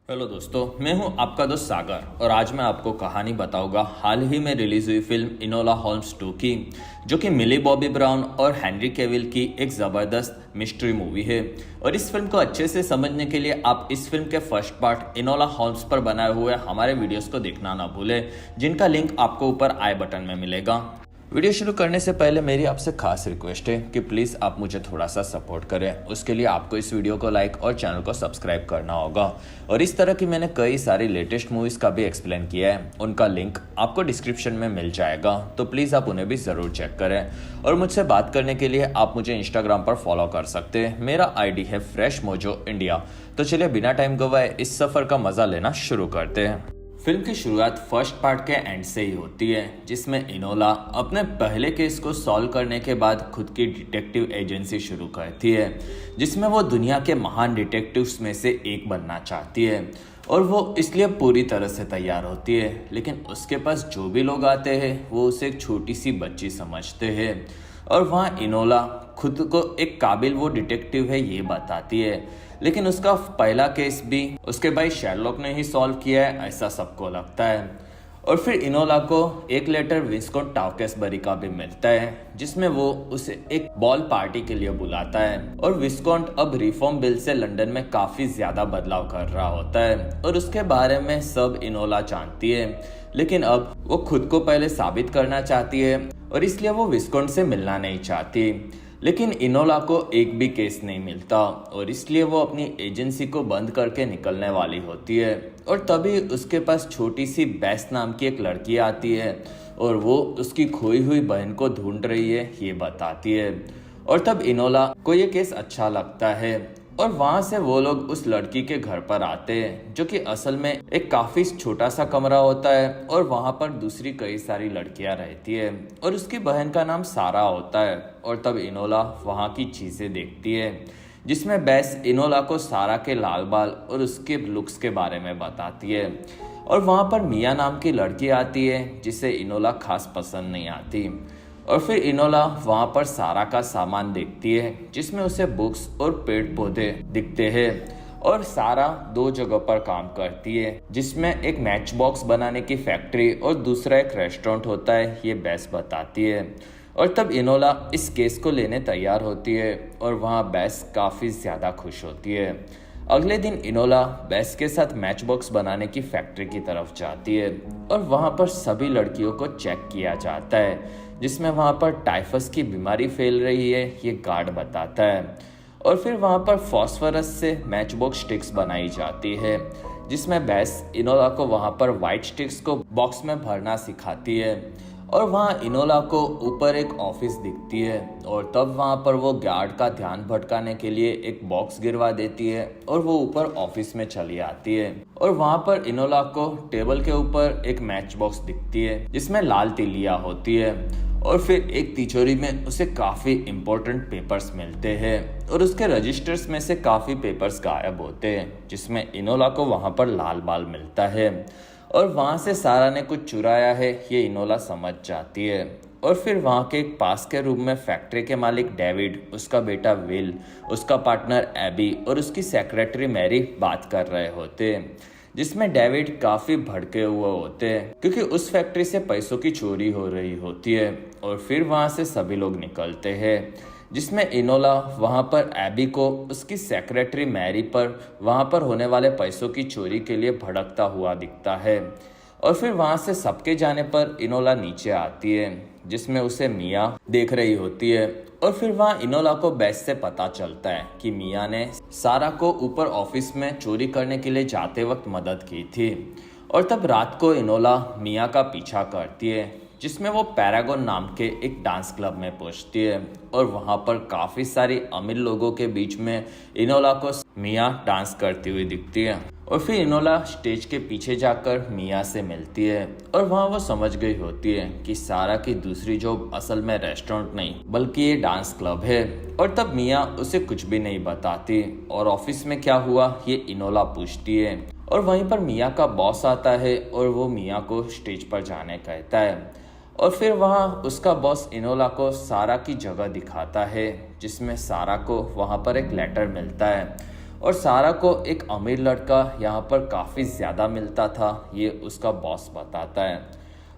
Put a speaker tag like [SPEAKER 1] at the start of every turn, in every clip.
[SPEAKER 1] Hello दोस्तों, मैं हूं आपका दोस्त सागर और आज मैं आपको कहानी बताऊंगा हाल ही में रिलीज हुई फिल्म इनोला होम्स 2 की, जो कि मिली बॉबी ब्राउन और हेनरी कैविल की एक ज़बरदस्त मिस्ट्री मूवी है। और इस फिल्म को अच्छे से समझने के लिए आप इस फिल्म के फर्स्ट पार्ट इनोला होम्स पर बनाए हुए हमारे वीडियोस को देखना ना भूलें, जिनका लिंक आपको ऊपर आई बटन में मिलेगा। वीडियो शुरू करने से पहले मेरी आपसे खास रिक्वेस्ट है कि प्लीज़ आप मुझे थोड़ा सा सपोर्ट करें। उसके लिए आपको इस वीडियो को लाइक और चैनल को सब्सक्राइब करना होगा। और इस तरह की मैंने कई सारी लेटेस्ट मूवीज़ का भी एक्सप्लेन किया है, उनका लिंक आपको डिस्क्रिप्शन में मिल जाएगा, तो प्लीज़ आप उन्हें भी ज़रूर चेक करें। और मुझसे बात करने के लिए आप मुझे इंस्टाग्राम पर फॉलो कर सकते हैं। मेरा ID है फ्रेश मोजो इंडिया। तो चलिए बिना टाइम गवाए इस सफ़र का मज़ा लेना शुरू करते हैं। फिल्म की शुरुआत फर्स्ट पार्ट के एंड से ही होती है, जिसमें इनोला अपने पहले केस को सॉल्व करने के बाद खुद की डिटेक्टिव एजेंसी शुरू करती है, जिसमें वो दुनिया के महान डिटेक्टिव्स में से एक बनना चाहती है। और वो इसलिए पूरी तरह से तैयार होती है, लेकिन उसके पास जो भी लोग आते हैं वो उसे एक छोटी सी बच्ची समझते हैं। और वहाँ इनोला खुद को एक काबिल वो डिटेक्टिव है ये बताती है, लेकिन उसका पहला केस भी उसके भाई शेरलॉक ने ही सॉल्व किया है ऐसा सबको लगता है। और फिर इनोला को एक लेटर विस्कोंट टाउकेसबरी का भी मिलता है, जिसमें वो उसे एक बॉल पार्टी के लिए बुलाता है। और विस्कोंट अब रिफॉर्म बिल से लंदन में काफी ज्यादा बदलाव कर रहा होता है और उसके बारे में सब इनोला जानती है, लेकिन अब वो खुद को पहले साबित करना चाहती है और इसलिए वो विस्कोंट से मिलना नहीं चाहती। लेकिन इनोला को एक भी केस नहीं मिलता और इसलिए वो अपनी एजेंसी को बंद करके निकलने वाली होती है। और तभी उसके पास छोटी सी बेस नाम की एक लड़की आती है और वो उसकी खोई हुई बहन को ढूंढ रही है ये बताती है। और तब इनोला को ये केस अच्छा लगता है और वहां से वो लोग उस लड़की के घर पर आते हैं, जो कि असल में एक काफी छोटा सा कमरा होता है और वहां पर दूसरी कई सारी लड़कियां रहती है और उसकी बहन का नाम सारा होता है। और तब इनोला वहां की चीजें देखती है, जिसमें बेस इनोला को सारा के लाल बाल और उसके लुक्स के बारे में बताती है। और वहां पर मिया नाम की लड़की आती है, जिसे इनोला खास पसंद नहीं आती। और फिर इनोला वहां पर सारा का सामान देखती है, जिसमें उसे बुक्स और पेड़ पौधे दिखते हैं। और सारा दो जगह पर काम करती है, जिसमें एक मैच बॉक्स बनाने की फैक्ट्री और दूसरा एक रेस्टोरेंट होता है ये बेस बताती है। और तब इनोला इस केस को लेने तैयार होती है और वहाँ बेस काफ़ी ज़्यादा खुश होती है। अगले दिन इनोला बेस के साथ मैच बॉक्स बनाने की फैक्ट्री की तरफ जाती है और वहाँ पर सभी लड़कियों को चेक किया जाता है, जिसमें वहाँ पर टाइफस की बीमारी फैल रही है ये गार्ड बताता है। और फिर वहाँ पर फॉस्फोरस से मैच बॉक्स स्टिक्स बनाई जाती है, जिसमें बेस इनोला को वहाँ पर वाइट स्टिक्स को बॉक्स में भरना सिखाती है। और वहाँ इनोला को ऊपर एक ऑफिस दिखती है और तब वहाँ पर वो गार्ड का ध्यान भटकाने के लिए एक बॉक्स गिरवा देती है और वो ऊपर ऑफिस में चली आती है। और वहाँ पर इनोला को टेबल के ऊपर एक मैच बॉक्स दिखती है, जिसमें लाल तिलिया होती है। और फिर एक तिजोरी में उसे काफ़ी इम्पोर्टेंट पेपर्स मिलते हैं और उसके रजिस्टर्स में से काफ़ी पेपर्स गायब होते हैं, जिसमें इनोला को वहाँ पर लाल बाल मिलता है। और वहाँ से सारा ने कुछ चुराया है ये इनोला समझ जाती है। और फिर वहाँ के एक पास के रूम में फैक्ट्री के मालिक डेविड, उसका बेटा विल, उसका पार्टनर एबी और उसकी सेक्रेटरी मैरी बात कर रहे होते हैं, जिसमें डेविड काफ़ी भड़के हुए होते हैं क्योंकि उस फैक्ट्री से पैसों की चोरी हो रही होती है। और फिर वहाँ से सभी लोग निकलते हैं, जिसमें इनोला वहाँ पर एबी को उसकी सेक्रेटरी मैरी पर वहाँ पर होने वाले पैसों की चोरी के लिए भड़कता हुआ दिखता है। और फिर वहाँ से सबके जाने पर इनोला नीचे आती है, जिसमें उसे मिया देख रही होती है। और फिर वहाँ इनोला को बेस से पता चलता है कि मिया ने सारा को ऊपर ऑफिस में चोरी करने के लिए जाते वक्त मदद की थी। और तब रात को इनोला मिया का पीछा करती है, जिसमें वो पैरागॉन नाम के एक डांस क्लब में पहुंचती है और वहाँ पर काफ़ी सारी अमीर लोगों के बीच में इनोला को मिया डांस करती हुई दिखती है। और फिर इनोला स्टेज के पीछे जाकर मिया से मिलती है और वहाँ वो समझ गई होती है कि सारा की दूसरी जॉब असल में रेस्टोरेंट नहीं बल्कि ये डांस क्लब है। और तब मिया उसे कुछ भी नहीं बताती और ऑफिस में क्या हुआ ये इनोला पूछती है। और वहीं पर मिया का बॉस आता है और वो मिया को स्टेज पर जाने कहता है। और फिर वहाँ उसका बॉस इनोला को सारा की जगह दिखाता है, जिसमें सारा को वहाँ पर एक लेटर मिलता है और सारा को एक अमीर लड़का यहाँ पर काफ़ी ज़्यादा मिलता था, ये उसका बॉस बताता है।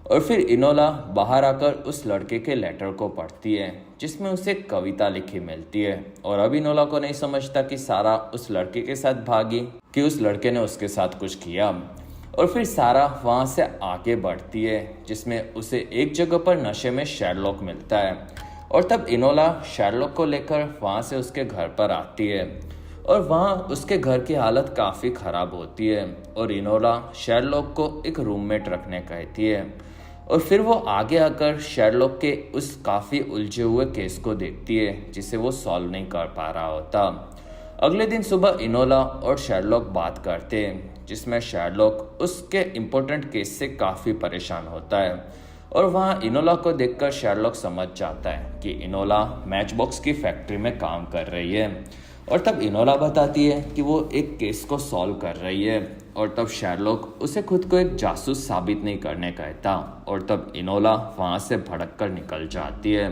[SPEAKER 1] और फिर इनोला बाहर आकर उस लड़के के लेटर को पढ़ती है जिसमें उसे एक कविता लिखी मिलती है। और अब इनोला को नहीं समझता कि सारा उस लड़के के साथ भागी कि उस लड़के ने उसके साथ कुछ किया। और फिर सारा वहाँ से आगे बढ़ती है जिसमें उसे एक जगह पर नशे में शेरलॉक मिलता है। और तब इनोला शेरलॉक को लेकर वहाँ से उसके घर पर आती है और वहाँ उसके घर की हालत काफ़ी ख़राब होती है और इनोला शेरलॉक को एक रूममेट रखने कहती है। और फिर वो आगे आकर शेरलॉक के उस काफ़ी उलझे हुए केस को देखती है जिसे वो सॉल्व नहीं कर पा रहा होता। अगले दिन सुबह इनोला और शेरलॉक बात करते हैं जिसमें शेरलॉक उसके इम्पोर्टेंट केस से काफ़ी परेशान होता है। और वहाँ इनोला को देखकर शेरलॉक समझ जाता है कि इनोला मैच बॉक्स की फैक्ट्री में काम कर रही है। और तब इनोला बताती है कि वो एक केस को सॉल्व कर रही है। और तब शेरलॉक उसे खुद को एक जासूस साबित नहीं करने कहता और तब इनोला वहाँ से भड़क कर निकल जाती है।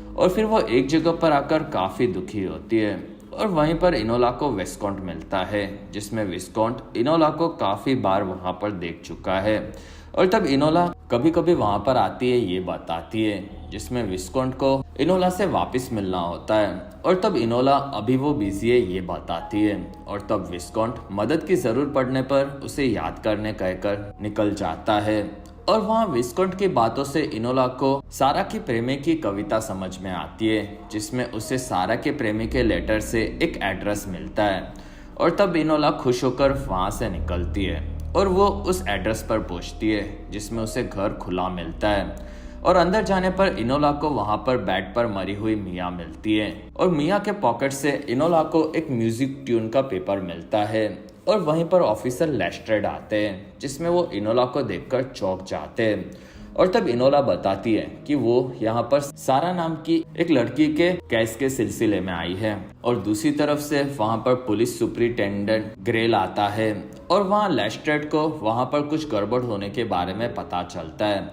[SPEAKER 1] और फिर वो एक जगह पर आकर काफ़ी दुखी होती है और वहीं पर इनोला को विस्कॉन्ट मिलता है जिसमें विस्कॉन्ट इनोला को काफ़ी बार वहाँ पर देख चुका है। और तब इनोला कभी कभी वहाँ पर आती है ये बताती है जिसमें विस्कॉन्ट को इनोला से वापस मिलना होता है। और तब इनोला अभी वो बिजी है ये बताती है। और तब विस्कॉन्ट मदद की ज़रूरत पड़ने पर उसे याद करने कहकर निकल जाता है। और वहाँ विस्कॉन्ट की बातों से इनोला को सारा की प्रेमी की कविता समझ में आती है जिसमें उसे सारा के प्रेमी के लेटर से एक एड्रेस मिलता है। और तब इनोला खुश होकर वहाँ से निकलती है और वो उस एड्रेस पर पहुँचती है जिसमें उसे घर खुला मिलता है। और अंदर जाने पर इनोला को वहाँ पर बेड पर मरी हुई मिया मिलती है और मिया के पॉकेट से इनोला को एक म्यूजिक ट्यून का पेपर मिलता है। और वहीं पर ऑफिसर लेस्ट्रेड आते हैं जिसमें वो इनोला को देखकर चौंक जाते हैं। और तब इनोला बताती है कि वो यहाँ पर सारा नाम की एक लड़की के केस के सिलसिले में आई है। और दूसरी तरफ से वहाँ पर पुलिस सुपरिटेंडेंट ग्रेल आता है और वहाँ लेस्ट्रेड को वहाँ पर कुछ गड़बड़ होने के बारे में पता चलता है।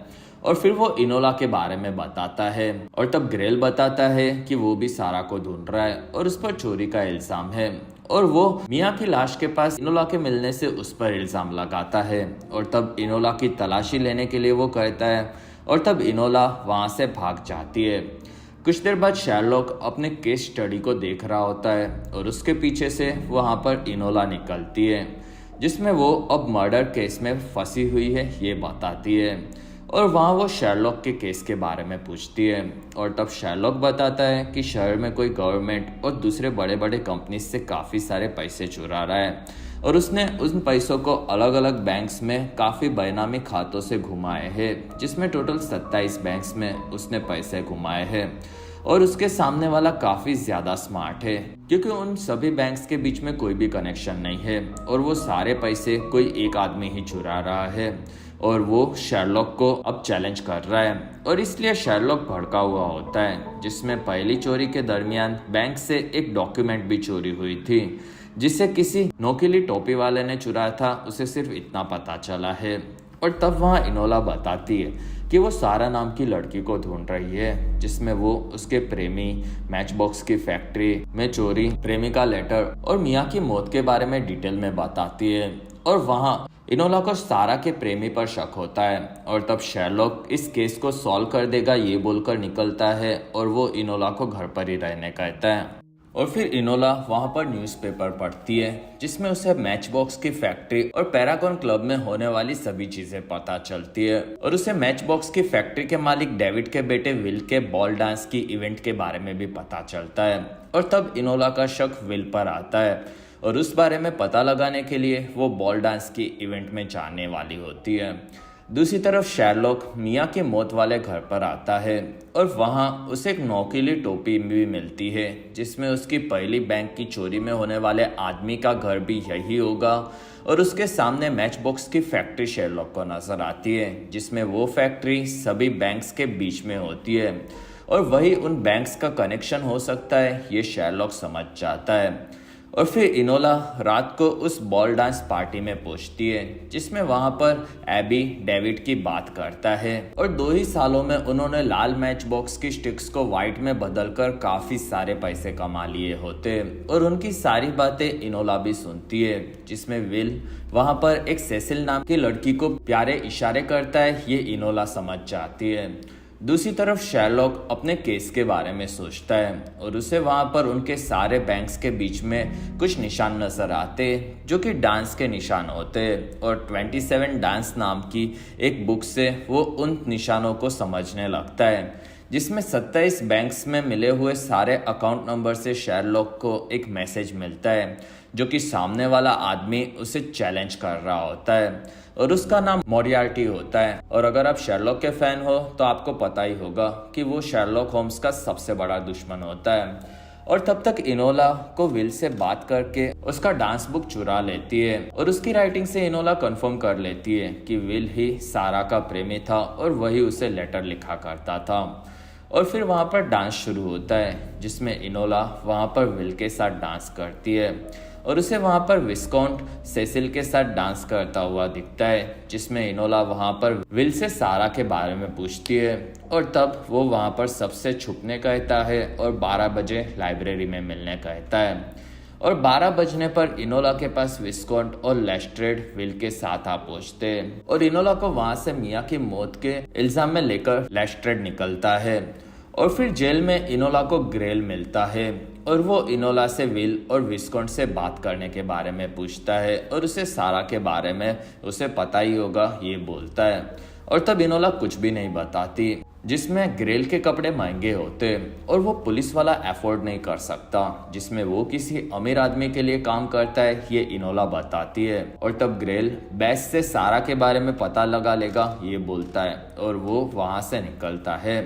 [SPEAKER 1] और फिर वो इनोला के बारे में बताता है और तब ग्रेल बताता है कि वो भी सारा को ढूंढ रहा है और उस पर चोरी का इल्जाम है। और वो मिया की लाश के पास इनोला के मिलने से उस पर इल्जाम लगाता है। और तब इनोला की तलाशी लेने के लिए वो कहता है और तब इनोला वहाँ से भाग जाती है। कुछ देर बाद शेरलॉक अपने केस स्टडी को देख रहा होता है और उसके पीछे से वहाँ पर इनोला निकलती है जिसमें वो अब मर्डर केस में फंसी हुई है ये बताती है। और वहाँ वो शेरलॉक के केस के बारे में पूछती है। और तब शेरलॉक बताता है कि शहर में कोई गवर्नमेंट और दूसरे बड़े बड़े कंपनी से काफ़ी सारे पैसे चुरा रहा है और उसने उन पैसों को अलग अलग बैंक्स में काफ़ी बेनामी खातों से घुमाए हैं जिसमें टोटल 27 बैंक्स में उसने पैसे घुमाए हैं। और उसके सामने वाला काफ़ी ज़्यादा स्मार्ट है क्योंकि उन सभी बैंक्स के बीच में कोई भी कनेक्शन नहीं है और वो सारे पैसे कोई एक आदमी ही चुरा रहा है। और वो शेरलॉक को अब चैलेंज कर रहा है और इसलिए शेरलॉक भड़का हुआ होता है जिसमें पहली चोरी के दरमियान बैंक से एक डॉक्यूमेंट भी चोरी हुई थी जिसे किसी नोकीली टोपी वाले ने चुराया था, उसे सिर्फ इतना पता चला है। और तब वहाँ इनोला बताती है कि वो सारा नाम की लड़की को ढूंढ रही है जिसमें वो उसके प्रेमी, मैच बॉक्स की फैक्ट्री में चोरी, प्रेमी का लेटर और मिया की मौत के बारे में डिटेल में बताती है। और वहाँ इनोला को सारा के प्रेमी पर शक होता है और तब शेरलॉक इस केस को सॉल्व कर देगा ये बोलकर निकलता है और वो इनोला को घर पर ही रहने कहता है। और फिर इनोला वहाँ पर न्यूज़पेपर पढ़ती है जिसमें उसे मैच बॉक्स की फैक्ट्री और पैरागॉन क्लब में होने वाली सभी चीजें पता चलती है। और उसे मैच बॉक्स की फैक्ट्री के मालिक डेविड के बेटे विल के बॉल डांस की इवेंट के बारे में भी पता चलता है। और तब इनोला का शक विल पर आता है और उस बारे में पता लगाने के लिए वो बॉल डांस की इवेंट में जाने वाली होती है। दूसरी तरफ शेरलॉक मिया के मौत वाले घर पर आता है और वहाँ उसे एक नौकीली टोपी भी मिलती है जिसमें उसकी पहली बैंक की चोरी में होने वाले आदमी का घर भी यही होगा। और उसके सामने मैच बॉक्स की फैक्ट्री शेरलॉक को नजर आती है जिसमें वो फैक्ट्री सभी बैंक्स के बीच में होती है और वही उन बैंक्स का कनेक्शन हो सकता है ये शेरलॉक समझ जाता है। और फिर इनोला रात को उस बॉल डांस पार्टी में पहुंचती है जिसमें वहां पर एबी डेविड की बात करता है और 2 ही सालों में उन्होंने लाल मैच बॉक्स की स्टिक्स को व्हाइट में बदलकर काफी सारे पैसे कमा लिए होते और उनकी सारी बातें इनोला भी सुनती है जिसमें विल वहां पर एक सेसिल नाम की लड़की को प्यारे इशारे करता है, ये इनोला समझ जाती है। दूसरी तरफ शेरलॉक अपने केस के बारे में सोचता है और उसे वहां पर उनके सारे बैंक्स के बीच में कुछ निशान नजर आते जो कि डांस के निशान होते और 27 डांस नाम की एक बुक से वो उन निशानों को समझने लगता है जिसमें 27 बैंक्स में मिले हुए सारे अकाउंट नंबर से शेरलॉक को एक मैसेज मिलता है जो कि सामने वाला आदमी उसे चैलेंज कर रहा होता है और उसका नाम मोरियार्टी होता है। और अगर आप शेरलॉक के फैन हो तो आपको पता ही होगा कि वो शेरलॉक होम्स का सबसे बड़ा दुश्मन होता है। और तब तक इनोला को विल से बात करके उसका डांस बुक चुरा लेती है और उसकी राइटिंग से इनोला कंफर्म कर लेती है कि विल ही सारा का प्रेमी था और वही उसे लेटर लिखा करता था। और फिर वहाँ पर डांस शुरू होता है जिसमें इनोला वहाँ पर विल के साथ डांस करती है और उसे वहाँ पर विस्कॉन्ट सेसिल के साथ डांस करता हुआ दिखता है जिसमें इनोला वहाँ पर विल से सारा के बारे में पूछती है और तब वो वहाँ पर सबसे छुपने कहता है और 12 बजे लाइब्रेरी में मिलने कहता है। और 12 बजने पर इनोला के पास विस्कॉन्ट और लेस्ट्रेड विल के साथ आ पहुंचते हैं और इनोला को वहां से मिया की मौत के इल्जाम में लेकर लेस्ट्रेड निकलता है। और फिर जेल में इनोला को ग्रेल मिलता है और वो इनोला से विल और विस्कॉन्ट से बात करने के बारे में पूछता है और उसे सारा के बारे में उसे पता ही होगा ये बोलता है। और तब इनोला कुछ भी नहीं बताती जिसमें ग्रेल के कपड़े महंगे होते और वो पुलिस वाला अफोर्ड नहीं कर सकता जिसमें वो किसी अमीर आदमी के लिए काम करता है, ये इनोला बताती है। और तब ग्रेल बेस से सारा के बारे में पता लगा लेगा ये बोलता है और वो वहां से निकलता है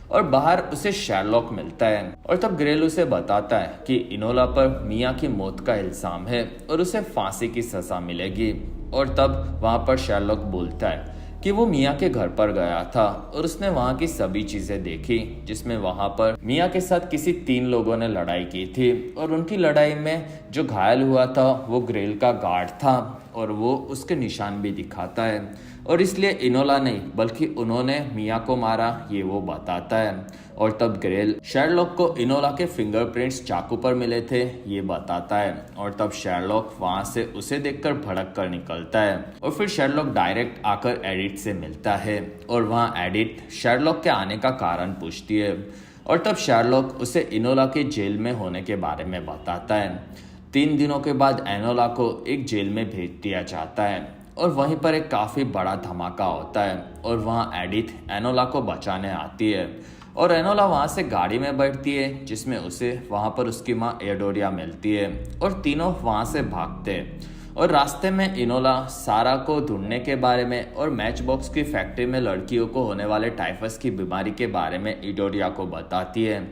[SPEAKER 1] और बाहर उसे शेरलॉक मिलता है। और तब ग्रेल उसे बताता है कि इनोला पर मिया की मौत का इल्जाम है और उसे फांसी की सजा मिलेगी। और तब वहां पर शेरलॉक बोलता है कि वो मिया के घर पर गया था और उसने वहां की सभी चीजें देखी जिसमें वहां पर मिया के साथ किसी 3 लोगों ने लड़ाई की थी और उनकी लड़ाई में जो घायल हुआ था वो ग्रेल का गार्ड था और वो उसके निशान भी दिखाता है और इसलिए इनोला नहीं बल्कि उन्होंने मिया को मारा ये वो बताता है। और तब ग्रेल शेरलॉक को इनोला के फिंगरप्रिंट्स चाकू पर मिले थे ये बताता है और तब शेरलॉक वहां से उसे देखकर भड़क कर निकलता है। और फिर शेरलॉक डायरेक्ट आकर एडिथ से मिलता है और वहां एडिथ शेरलॉक के आने का कारण पूछती है और तब शेरलॉक उसे इनोला के जेल में होने के बारे में बताता है। 3 दिनों के बाद इनोला को एक जेल में भेज दिया जाता है और वहीं पर एक काफी बड़ा धमाका होता है और वहां एडिथ इनोला को बचाने आती है और इनोला वहां से गाड़ी में बैठती है जिसमें उसे वहां पर उसकी माँ एडोरिया मिलती है और तीनों वहां से भागते हैं। और रास्ते में इनोला सारा को ढूंढने के बारे में और मैच बॉक्स की फैक्ट्री में लड़कियों को होने वाले टाइफस की बीमारी के बारे में एडोरिया को बताती है।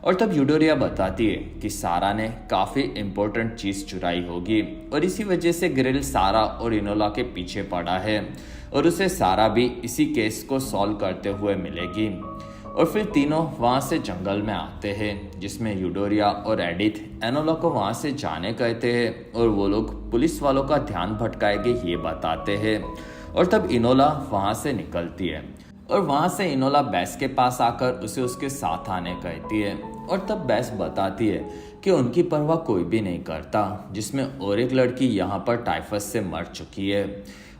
[SPEAKER 1] और तब यूडोरिया बताती है कि सारा ने काफी इम्पोर्टेंट चीज चुराई होगी और इसी वजह से ग्रिल सारा और इनोला के पीछे पड़ा है और उसे सारा भी इसी केस को सॉल्व करते हुए मिलेगी। और फिर तीनों वहां से जंगल में आते हैं जिसमें यूडोरिया और एडिथ इनोला को वहां से जाने कहते हैं और वो लोग पुलिस वालों का ध्यान भटकाएंगे ये बताते हैं। और तब इनोला वहां से निकलती है और वहां से इनोला बेस के पास आकर उसे उसके साथ आने कहती है और तब बेस बताती है कि उनकी परवाह कोई भी नहीं करता जिसमें और एक लड़की यहाँ पर टाइफस से मर चुकी है।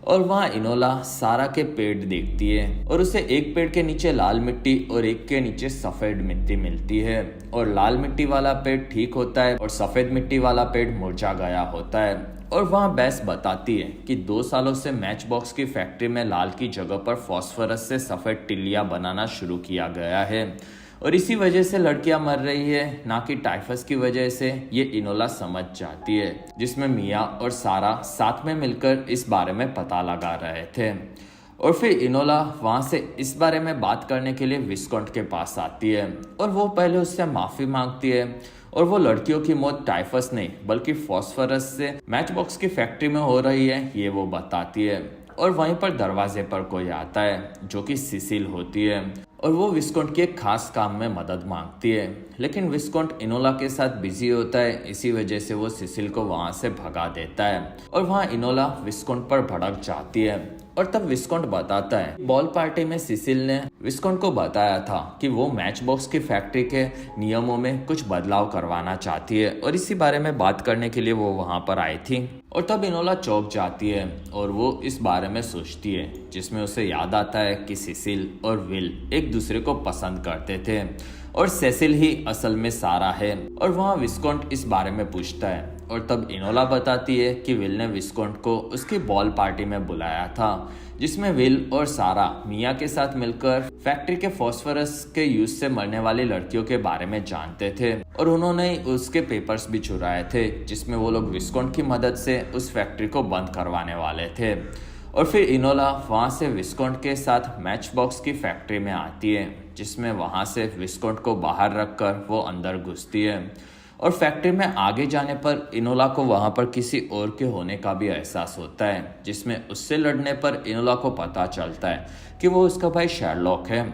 [SPEAKER 1] और वहाँ इनोला सारा के पेड़ देखती है और उसे एक पेड़ के नीचे लाल मिट्टी और एक के नीचे सफेद मिट्टी मिलती है और लाल मिट्टी वाला पेड़ ठीक होता है और सफेद मिट्टी वाला पेड़ मुरझा गया होता है। और वहाँ बेस बताती है कि 2 सालों से मैच बॉक्स की फैक्ट्री में लाल की जगह पर फॉस्फोरस से सफेद टिल्लियां बनाना शुरू किया गया है और इसी वजह से लड़कियां मर रही है ना कि टाइफस की वजह से, ये इनोला समझ जाती है जिसमें मिया और सारा साथ में मिलकर इस बारे में पता लगा रहे थे। और फिर इनोला वहां से इस बारे में बात करने के लिए विस्कॉन्ट के पास आती है और वो पहले उससे माफी मांगती है और वो लड़कियों की मौत टाइफस नहीं बल्कि फॉस्फोरस से मैच बॉक्स की फैक्ट्री में हो रही है ये वो बताती है। और वहीं पर दरवाजे पर कोई आता है जो कि सिसिल होती है और वो विस्कोंट के एक खास काम में मदद मांगती है। लेकिन विस्कोंट इनोला के साथ बिजी होता है, इसी वजह से वो सिसिल को वहां से भगा देता है और वहां इनोला विस्कोंट पर भड़क जाती है। और तब विस्कोंट बताता है बॉल पार्टी में सिसिल ने विस्कोंट को बताया था कि वो मैच बॉक्स की फैक्ट्री के नियमों में कुछ बदलाव करवाना चाहती है और इसी बारे में बात करने के लिए वो वहां पर आई थी। और तब इनोला चौंक जाती है और वो इस बारे में सोचती है, जिसमें उसे याद आता है कि सिसिल और विल एक दूसरे को पसंद करते थे और सेसिल ही असल में सारा है। और वहाँ विस्कोंट इस बारे में पूछता है और तब इनोला बताती है कि विल ने विस्कोंट को उसकी बॉल पार्टी में बुलाया था, जिसमें विल और सारा मिया के साथ मिलकर फैक्ट्री के फॉस्फोरस के यूज से मरने वाली लड़कियों के बारे में जानते थे और उन्होंने उसके पेपर्स भी चुराए थे, जिसमें वो लोग विस्कोंट की मदद से उस फैक्ट्री को बंद करवाने वाले थे। और फिर इनोला वहां से विस्कोंट के साथ मैच बॉक्स की फैक्ट्री में आती है, जिसमें वहां से विस्कोंट को बाहर रखकर वो अंदर घुसती है। और फैक्ट्री में आगे जाने पर इनोला को वहां पर किसी और के होने का भी एहसास होता है, जिसमें उससे लड़ने पर इनोला को पता चलता है कि वो उसका भाई शर्लॉक है।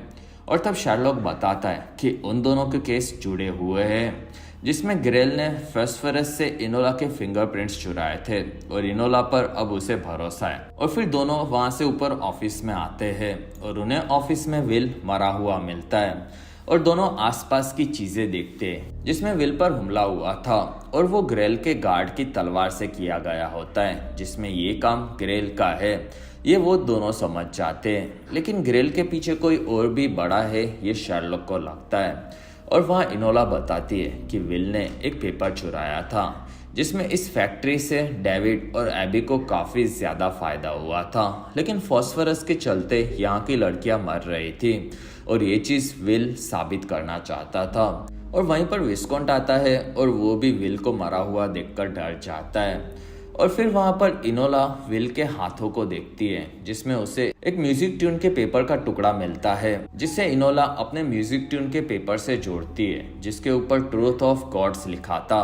[SPEAKER 1] और तब शर्लॉक बताता है कि उन दोनों के केस जुड़े हुए हैं, जिसमें ग्रेल ने फॉस्फोरस से इनोला के फिंगरप्रिंट्स चुराए थे और इनोला पर अब उसे भरोसा है। और फिर दोनों वहां से ऊपर ऑफिस में आते हैं और उन्हें ऑफिस में विल मरा हुआ मिलता है और दोनों आसपास की चीजें देखते हैं, जिसमें विल पर हमला हुआ था और वो ग्रेल के गार्ड की तलवार से किया गया होता है, जिसमें ये काम ग्रेल का है ये वो दोनों समझ जाते हैं। लेकिन ग्रेल के पीछे कोई और भी बड़ा है ये शर्लॉक को लगता है। और वहाँ इनोला बताती है कि विल ने एक पेपर चुराया था, जिसमें इस फैक्ट्री से डेविड और एबी को काफ़ी ज़्यादा फ़ायदा हुआ था, लेकिन फॉस्फोरस के चलते यहाँ की लड़कियाँ मर रही थी और ये चीज़ विल साबित करना चाहता था। और वहीं पर विस्कोंट आता है और वो भी विल को मरा हुआ देखकर डर जाता है। और फिर वहां पर इनोला विल के हाथों को देखती है, जिसमें उसे एक म्यूजिक ट्यून के पेपर का टुकड़ा मिलता है, जिसे इनोला अपने म्यूजिक ट्यून के पेपर से जोड़ती है, जिसके ऊपर ट्रूथ ऑफ गॉड्स लिखा था।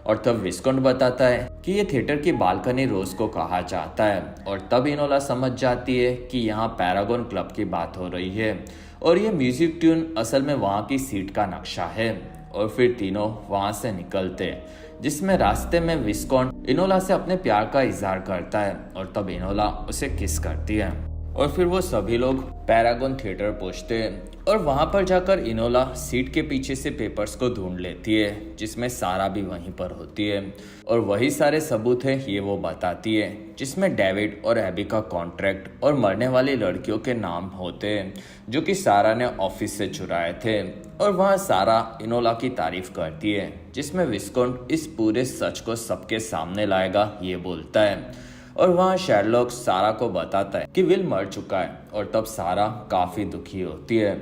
[SPEAKER 1] और तब विस्कोंट बताता है कि ये थिएटर की बालकनी रोज को कहा जाता है। और तब इनोला समझ जाती है कि यहाँ पैरागॉन क्लब की बात हो रही है और ये म्यूजिक ट्यून असल में वहाँ की सीट का नक्शा है। और फिर तीनों वहां से निकलते, जिसमें रास्ते में विस्कोंट इनोला से अपने प्यार का इजहार करता है और तब इनोला उसे किस करती है। और फिर वो सभी लोग पैरागॉन थिएटर पहुंचते हैं और वहां पर जाकर इनोला सीट के पीछे से पेपर्स को ढूंढ लेती है, जिसमें सारा भी वहीं पर होती है और वही सारे सबूत है ये वो बताती है, जिसमें डेविड और एबी का कॉन्ट्रैक्ट और मरने वाली लड़कियों के नाम होते हैं जो कि सारा ने ऑफिस से चुराए थे। और वहाँ सारा इनोला की तारीफ करती है, जिसमें विस्कोंट इस पूरे सच को सबके सामने लाएगा ये बोलता है। और वहाँ शर्लॉक सारा को बताता है कि विल मर चुका है और तब सारा काफी दुखी होती है।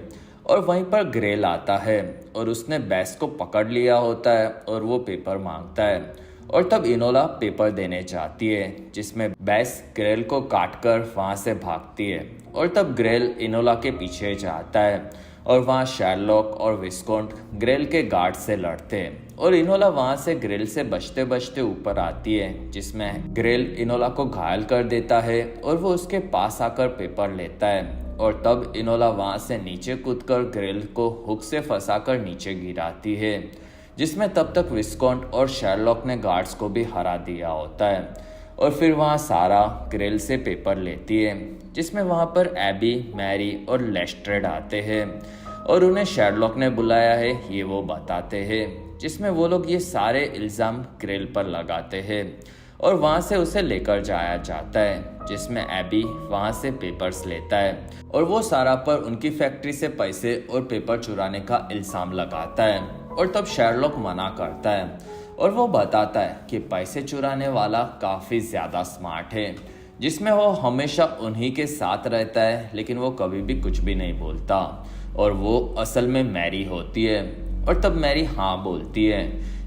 [SPEAKER 1] और वहीं पर ग्रेल आता है और उसने बेस को पकड़ लिया होता है और वो पेपर मांगता है। और तब इनोला पेपर देने जाती है, जिसमें बेस ग्रेल को काटकर वहां से भागती है। और तब ग्रेल इनोला के पीछे जाता है और वहाँ शर्लॉक और विस्कोंट ग्रेल के गार्ड से लड़ते हैं और इनोला वहां से ग्रेल से बचते बचते ऊपर आती है, जिसमें ग्रेल इनोला को घायल कर देता है और वो उसके पास आकर पेपर लेता है। और तब इनोला वहां से नीचे कूदकर ग्रेल को हुक से फंसाकर नीचे गिराती है, जिसमें तब तक विस्कोंट और शर्लॉक ने गार्ड्स को भी हरा दिया होता है। और फिर वहाँ सारा ग्रेल से पेपर लेती है, जिसमें वहाँ पर एबी, मैरी और लेस्ट्रेड आते हैं और उन्हें शर्लॉक ने बुलाया है ये वो बताते हैं, जिसमें वो लोग ये सारे इल्ज़ाम ग्रेल पर लगाते हैं और वहाँ से उसे लेकर जाया जाता है, जिसमें एबी वहाँ से पेपर्स लेता है और वो सारा पर उनकी फैक्ट्री से पैसे और पेपर चुराने का इल्ज़ाम लगाता है। और तब शर्लॉक मना करता है और वो बताता है कि पैसे चुराने वाला काफ़ी ज़्यादा स्मार्ट है, जिसमें वो हमेशा उन्हीं के साथ रहता है, लेकिन वो कभी भी कुछ भी नहीं बोलता और वो असल में मैरी होती है। और तब मैरी हाँ बोलती है,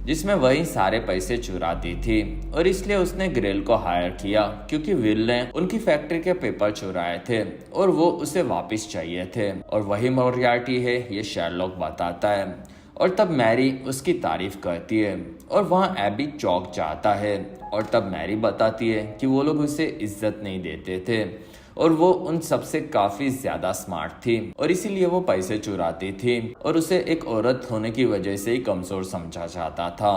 [SPEAKER 1] जिसमें वही सारे पैसे चुरा दी थी और इसलिए उसने ग्रेल को हायर किया, क्योंकि विल ने उनकी फैक्ट्री के पेपर चुराए थे और वो उसे वापस चाहिए थे। और वही मोरियार्टी है ये शर्लॉक बताता है। और तब मैरी उसकी तारीफ करती है और वहाँ एबी चौंक जाता है और तब मैरी बताती है कि वो लोग उसे इज्जत नहीं देते थे और वो उन सबसे काफी ज्यादा स्मार्ट थी और इसीलिए वो पैसे चुराती थी और उसे एक औरत होने की वजह से ही कमजोर समझा जाता था।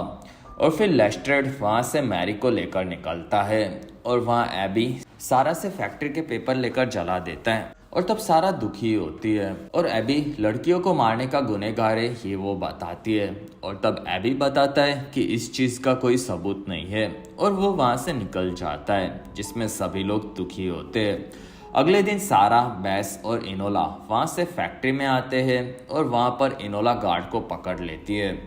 [SPEAKER 1] और फिर लेस्ट्रेड वहाँ से मैरी को लेकर निकलता है और वहाँ एबी सारा से फैक्ट्री के पेपर लेकर जला देता है और तब सारा दुखी होती है और एबी लड़कियों को मारने का गुनहगार है ये वो बताती है और तब एबी बताता है कि इस चीज का कोई सबूत नहीं है और वो वहां से निकल जाता है जिसमें सभी लोग दुखी होते हैं। अगले दिन सारा, बैस और इनोला वहां से फैक्ट्री में आते हैं और वहां पर इनोला गार्ड को पकड़ लेती है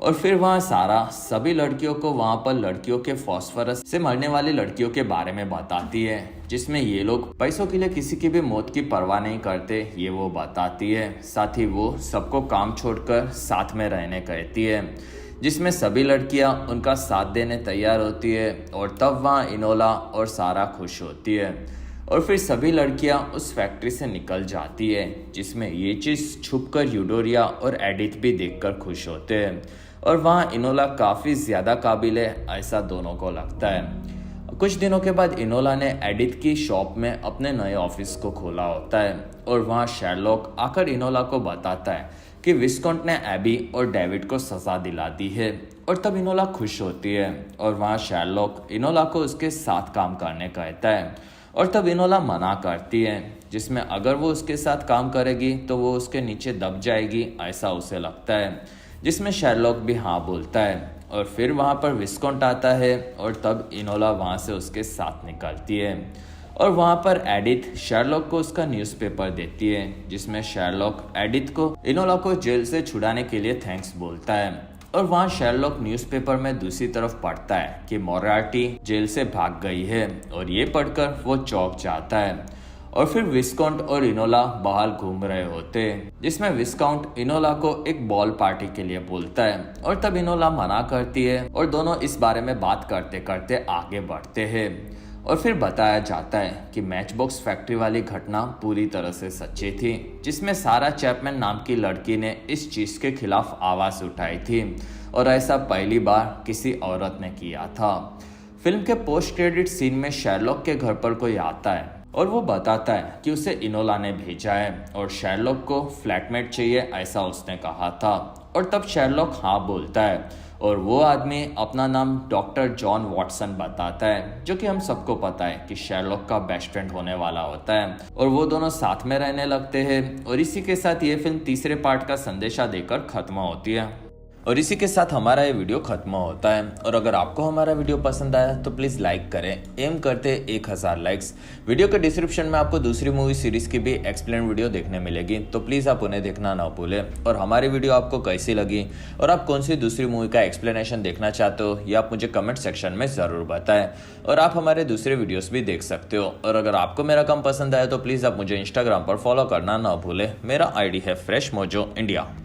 [SPEAKER 1] और फिर वहाँ सारा सभी लड़कियों को वहाँ पर लड़कियों के फॉस्फोरस से मरने वाली लड़कियों के बारे में बताती है जिसमें ये लोग पैसों के लिए किसी की भी मौत की परवाह नहीं करते ये वो बताती है। साथ ही वो सबको काम छोड़कर साथ में रहने कहती है जिसमें सभी लड़कियां उनका साथ देने तैयार होती है और तब वहाँ इनोला और सारा खुश होती है और फिर सभी लड़कियां उस फैक्ट्री से निकल जाती है जिसमें ये चीज़ छुपकर यूडोरिया और एडिथ भी देखकर खुश होते हैं और वहाँ इनोला काफ़ी ज़्यादा काबिल है ऐसा दोनों को लगता है। कुछ दिनों के बाद इनोला ने एडिथ की शॉप में अपने नए ऑफिस को खोला होता है और वहाँ शेरलॉक आकर इनोला को बताता है कि विस्कोंट ने एबी और डेविड को सजा दिला दी है और तब इनोला खुश होती है और वहाँ शेरलॉक इनोला को उसके साथ काम करने कहता है और तब इनोला मना करती है जिसमें अगर वो उसके साथ काम करेगी तो वो उसके नीचे दब जाएगी ऐसा उसे लगता है जिसमें शेरलॉक भी हाँ बोलता है और फिर वहाँ पर विस्कोंट आता है और तब इनोला वहाँ से उसके साथ निकलती है और वहाँ पर एडिथ शेरलॉक को उसका न्यूज़पेपर देती है जिसमें शेरलॉक एडिथ को इनोला को जेल से छुड़ाने के लिए थैंक्स बोलता है और वहाँ शेरलॉक न्यूज़पेपर में दूसरी तरफ पढ़ता है कि मोरार्टी जेल से भाग गई है और ये पढ़कर वो चौंक जाता है और फिर विस्काउंट और इनोला बाहर घूम रहे होते हैं जिसमें विस्काउंट इनोला को एक बॉल पार्टी के लिए बोलता है और तब इनोला मना करती है और दोनों इस बारे में बात करते करते आगे बढ़ते हैं और फिर बताया जाता है कि मैचबॉक्स फैक्ट्री वाली घटना पूरी तरह से सच्ची थी जिसमें सारा चैपमैन नाम की लड़की ने इस चीज के खिलाफ आवाज उठाई थी और ऐसा पहली बार किसी औरत ने किया था। फिल्म के पोस्ट क्रेडिट सीन में शेरलॉक के घर पर कोई आता है और वो बताता है कि उसे इनोला ने भेजा है और शेरलॉक को फ्लैटमेट चाहिए ऐसा उसने कहा था और तब शेरलॉक हाँ बोलता है और वो आदमी अपना नाम डॉक्टर जॉन वॉटसन बताता है जो कि हम सबको पता है कि शेरलॉक का बेस्ट फ्रेंड होने वाला होता है और वो दोनों साथ में रहने लगते हैं और इसी के साथ ये फिल्म तीसरे पार्ट का संदेशा देकर खत्म होती है और इसी के साथ हमारा ये वीडियो खत्म होता है। और अगर आपको हमारा वीडियो पसंद आया तो प्लीज़ लाइक करें, एम करते 1000 लाइक्स। वीडियो के डिस्क्रिप्शन में आपको दूसरी मूवी सीरीज की भी एक्सप्लेन वीडियो देखने मिलेगी तो प्लीज़ आप उन्हें देखना ना भूलें। और हमारी वीडियो आपको कैसी लगी और आप कौन सी दूसरी मूवी का एक्सप्लेनेशन देखना चाहते हो ये आप मुझे कमेंट सेक्शन में ज़रूर बताएं और आप हमारे दूसरे वीडियोस भी देख सकते हो। और अगर आपको मेरा काम पसंद आया तो प्लीज़ आप मुझे इंस्टाग्राम पर फॉलो करना ना भूलें। मेरा ID है फ्रेश मोजो इंडिया।